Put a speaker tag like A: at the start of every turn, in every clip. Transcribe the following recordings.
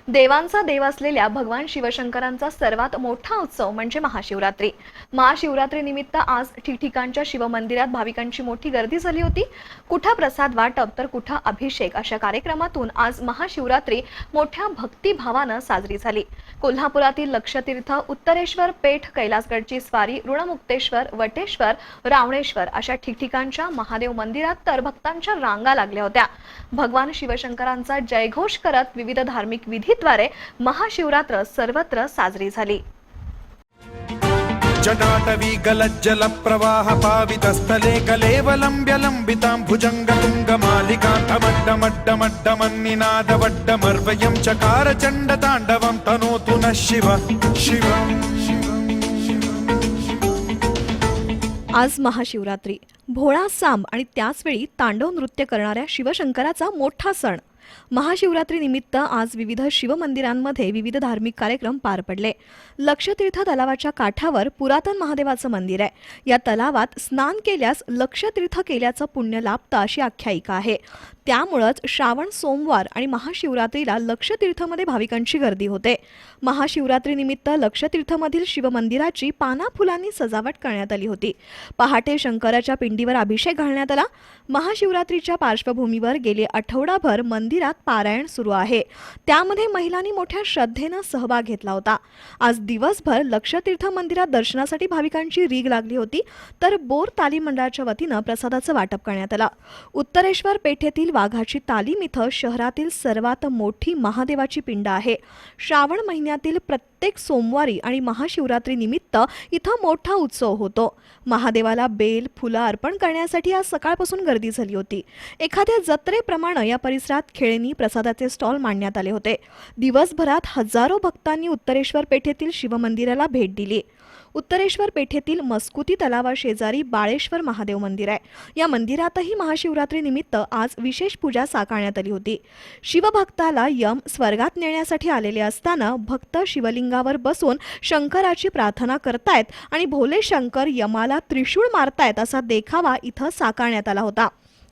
A: देवांचा देव असलेल्या भगवान शिवशंकरांचा सर्वात मोठा उत्सव म्हणजे महाशिवरात्री। महाशिवरात्री निमित्त आज ठिकठिकाणच्या शिवमंदिरात भाविकांची मोठी गर्दी झाली होती। कुठं प्रसाद वाटप तर कुठं अभिषेक अशा कार्यक्रमातून आज महाशिवरात्री मोठ्या भक्तिभावानं साजरी झाली। कोल्हापुरातील लक्षतीर्थ, उत्तरेश्वर पेठ, कैलासगडची स्वारी, ऋणमुक्तेश्वर, वटेश्वर, रावणेश्वर अशा ठिकठिकाणच्या महादेव मंदिरात तर भक्तांच्या रांगा लागल्या होत्या। भगवान शिवशंकरांचा जयघोष करत विविध धार्मिक विधीद्वारे महाशिवरात्र सर्वत्र साजरी झाली।
B: जटाटवी गलज्जल प्रवाह पावितस्थले कलेवलंब्य लंबितां भुजंगतुंग मालिकांतमड्डमड्डमड्डमन्निनादवड्डमर्वयं चकार चण्डताण्डवं तनोतु नः शिव शिवम्।
A: आज महाशिवरात्री, भोळा सांब आणि त्याचवेळी तांडव नृत्य करणाऱ्या शिवशंकराचा मोठा सण। महाशिवरात्री निमित्त आज विविध शिवमंदिरांमध्ये विविध धार्मिक कार्यक्रम पार पडले। लक्षतीर्थ तलावाच्या काठावर पुरातन महादेवाचं मंदिर आहे। या तलावात स्नान केल्यास लक्षतीर्थ केल्याचं पुण्य लाभतं अशी आख्यायिका आहे। त्यामुळेच श्रावण सोमवार आणि महाशिवरात्रीला लक्षतीर्थमध्ये भाविकांची गर्दी होते। महाशिवरात्री निमित्त लक्षतीर्थमधील शिवमंदिराची पाना फुलांनी सजावट करण्यात आली होती। पहाटे शंकराच्या पिंडीवर अभिषेक घालण्यात आला। महाशिवरात्रीच्या पार्श्वभूमीवर गेले आठवडाभर मंदिरात पारायण सुरू आहे। त्यामध्ये महिलांनी मोठ्या श्रद्धेने सहभाग घेतला होता। आज दिवसभर लक्षतीर्थ मंदिरात दर्शनासाठी भाविकांची रीघ लागली होती, तर बोर तालीम मंडळाच्या वतीने प्रसादाचं वाटप करण्यात आलं। उत्तरेश्वर पेठेतील वाघाची तालीम इथं शहरातील सर्वात मोठी महादेवाची पिंड आहे। श्रावण महिन्यातील प्रत्येक सोमवारी आणि महाशिवरात्री निमित्त इथं मोठा उत्सव होतो। महादेवाला बेल, फुलं अर्पण करण्यासाठी आज सकाळपासून गर्दी झाली होती। एखाद्या जत्रेप्रमाणे या परिसरात खेळणी, प्रसादाचे स्टॉल मांडण्यात आले होते। दिवसभरात हजारो भक्तांनी उत्तरेश्वर पेठेतील शिवमंदिराला भेट दिली। उत्तरेश्वर पेठेतील मस्कुती तलावाशेजारी बाळेश्वर महादेव मंदिर आहे। या मंदिरातही महाशिवरात्री निमित्त आज विशेष पूजा साकारण्यात आली होती। शिवभक्ताला यम स्वर्गात नेण्यासाठी आलेले असताना भक्त शिवलिंगावर बसून शंकराची प्रार्थना करतायत आणि भोले शंकर यमाला त्रिशूळ मारतायत असा देखावा इथं साकारण्यात आला होता।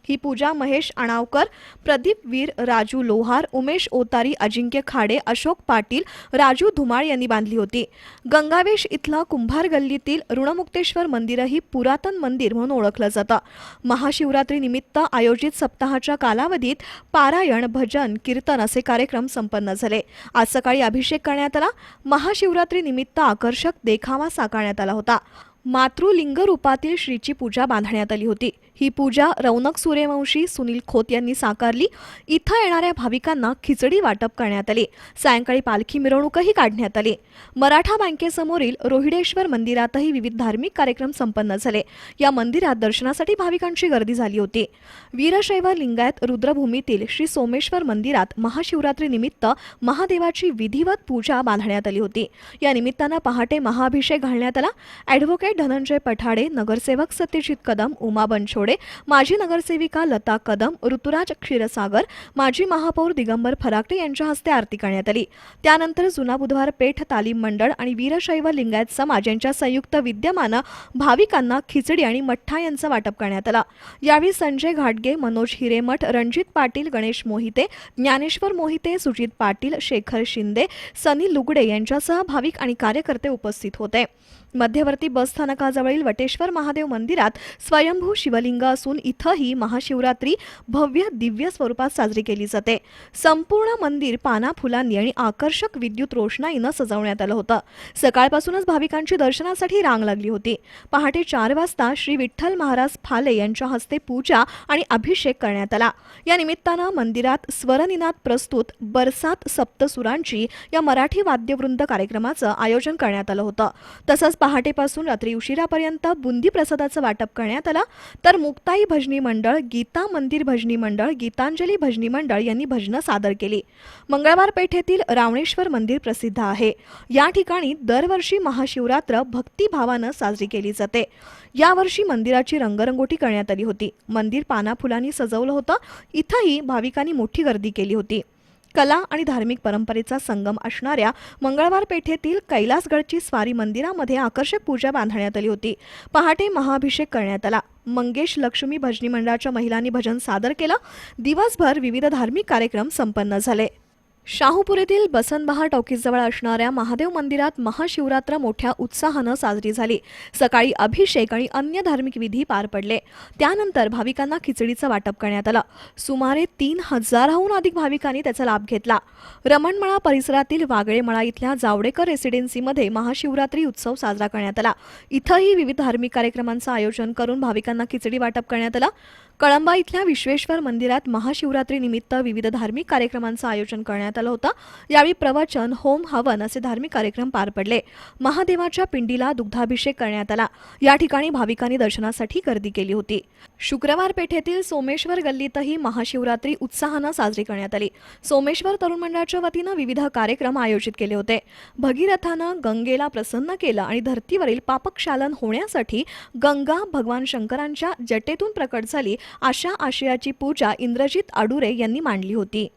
A: ही पूजा महेश अणावकर, प्रदीप वीर, राजू लोहार, उमेश ओतारी, अजिंक्य खाडे, अशोक पाटील, राजू धुमाळ यांनी बांधली होती। गंगावेश इथलं कुंभार गल्लीतील ऋणमुक्तेश्वर मंदिरही पुरातन मंदिर म्हणून ओळखलं जातं। महाशिवरात्री निमित्त आयोजित सप्ताहाच्या कालावधीत पारायण, भजन, कीर्तन असे कार्यक्रम संपन्न झाले। आज सकाळी अभिषेक करण्यात आला। महाशिवरात्री निमित्त आकर्षक देखावा साकारण्यात आला होता। मातृलिंग रूपातील श्रीची पूजा बांधण्यात आली होती। ही पूजा रौनक सूर्यवंशी, सुनील खोत यांनी साकारली। इथं येणाऱ्या भाविकांना खिचडी वाटप करण्यात आली। सायंकाळी पालखी मिरवणूकही काढण्यात आली। मराठा बँकेसमोरील रोहिडेश्वर मंदिरातही विविध धार्मिक कार्यक्रम संपन्न झाले। या मंदिरात दर्शनासाठी भाविकांची गर्दी झाली होती। वीरशैव लिंगायत रुद्रभूमीतील श्री सोमेश्वर मंदिरात महाशिवरात्री निमित्त महादेवाची विधिवत पूजा बांधण्यात आली होती। या निमित्तानं पहाटे महाअभिषेक घालण्यात आला। ॲडव्होकेट धनंजय पठाडे, नगरसेवक सत्यजित कदम, उमा बनछोडे, माजी नगरसेविका लता कदम, ऋतुराज क्षीरसागर, माजी महापौर दिगंबर फराकटे यांच्या हस्ते आरती करण्यात आली। त्यानंतर जुना बुधवार पेठ तालीम मंडळ आणि वीरशैव लिंगायत समाज यांच्या संयुक्त विद्यमानं भाविकांना खिचडी आणि मठ्ठा यांचं वाटप करण्यात आलं। यावेळी संजय घाटगे, मनोज हिरेमठ, रणजित पाटील, गणेश मोहिते, ज्ञानेश्वर मोहिते, सुजित पाटील, शेखर शिंदे, सनी लुगडे यांच्यासह भाविक आणि कार्यकर्ते उपस्थित होते। मध्यवर्ती बस स्थानकाजवळील वटेश्वर महादेव मंदिरात स्वयंभू शिवलिंग असून इथंही महाशिवरात्री भव्य दिव्य स्वरूपात साजरी केली जाते। संपूर्ण मंदिर पाना फुलांनी आणि आकर्षक विद्युत रोषणाईनं सजवण्यात आलं होतं। सकाळपासूनच भाविकांची दर्शनासाठी रांग लागली होती। पहाटे 4 वाजता श्री विठ्ठल महाराज फाले यांच्या हस्ते पूजा आणि अभिषेक करण्यात आला। या निमित्तानं मंदिरात स्वरनिनाद प्रस्तुत बरसात सप्तसुरांची या मराठी वाद्यवृंद कार्यक्रमाचं आयोजन करण्यात आलं होतं। तसंच पहाटेपासून रात्री उशिरापर्यंत बुंदी प्रसादाचं वाटप करण्यात आलं। तर मुक्ताई भजनी मंडळ, गीता मंदिर भजनी मंडळ, गीतांजली भजनी मंडळ यांनी भजनं सादर केली। मंगळवार पेठेतील रावणेश्वर मंदिर प्रसिद्ध आहे। या ठिकाणी दरवर्षी महाशिवरात्र भक्तिभावानं साजरी केली जाते। यावर्षी मंदिराची रंगरंगोटी करण्यात आली होती। मंदिर पाना फुलांनी सजवलं होतं। इथंही भाविकांनी मोठी गर्दी केली होती। कला आणि धार्मिक परंपरेचा संगम असणाऱ्या मंगळवार पेठेतील कैलासगडची स्वारी मंदिरामध्ये आकर्षक पूजा बांधण्यात आली होती। पहाटे महाअभिषेक करण्यात आला। मंगेश लक्ष्मी भजनी मंडळाच्या महिलांनी भजन सादर केलं। दिवसभर विविध धार्मिक कार्यक्रम संपन्न झाले। शाहूपूर येथील बसनबहार टॉकीजजवळ असणाऱ्या महादेव मंदिरात महाशिवरात्र मोठ्या उत्साहानं साजरी झाली. सकाळी अभिषेक आणि अन्य धार्मिक विधी पार पडले. त्यानंतर भाविकांना खिचडीचं वाटप करण्यात आलं. सुमारे 3,000हून अधिक भाविकांनी त्याचा लाभ घेतला. रमणमळा परिसरातील वागळेमळा इथल्या जावडेकर रेसिडेन्सीमध्ये महाशिवरात्री उत्सव साजरा करण्यात आला. इथंही विविध धार्मिक कार्यक्रमांचं आयोजन करून भाविकांना खिचडी वाटप करण्यात आलं. कळंबा इथल्या विश्वेश्वर मंदिरात महाशिवरात्री निमित्त विविध धार्मिक कार्यक्रमांचं आयोजन करण्यात आलं होतं. यावेळी प्रवचन, होम, हवन असे धार्मिक कार्यक्रम पार पडले. महादेवाच्या पिंडीला दुग्धाभिषेक करण्यात आला. या ठिकाणी भाविकांनी दर्शनासाठी गर्दी केली होती. शुक्रवार पेठेतील सोमेश्वर गल्लीतही महाशिवरात्री उत्साहानं साजरी करण्यात आली. सोमेश्वर तरुण मंडळाच्या वतीनं विविध कार्यक्रम आयोजित केले होते. भगीरथानं गंगेला प्रसन्न केलं आणि धर्तीवरील पापक्षालन होण्यासाठी गंगा भगवान शंकरांच्या जटेतून प्रकट झाली अशा आशयाची पूजा इंद्रजित आडुरे यांनी मांडली होती.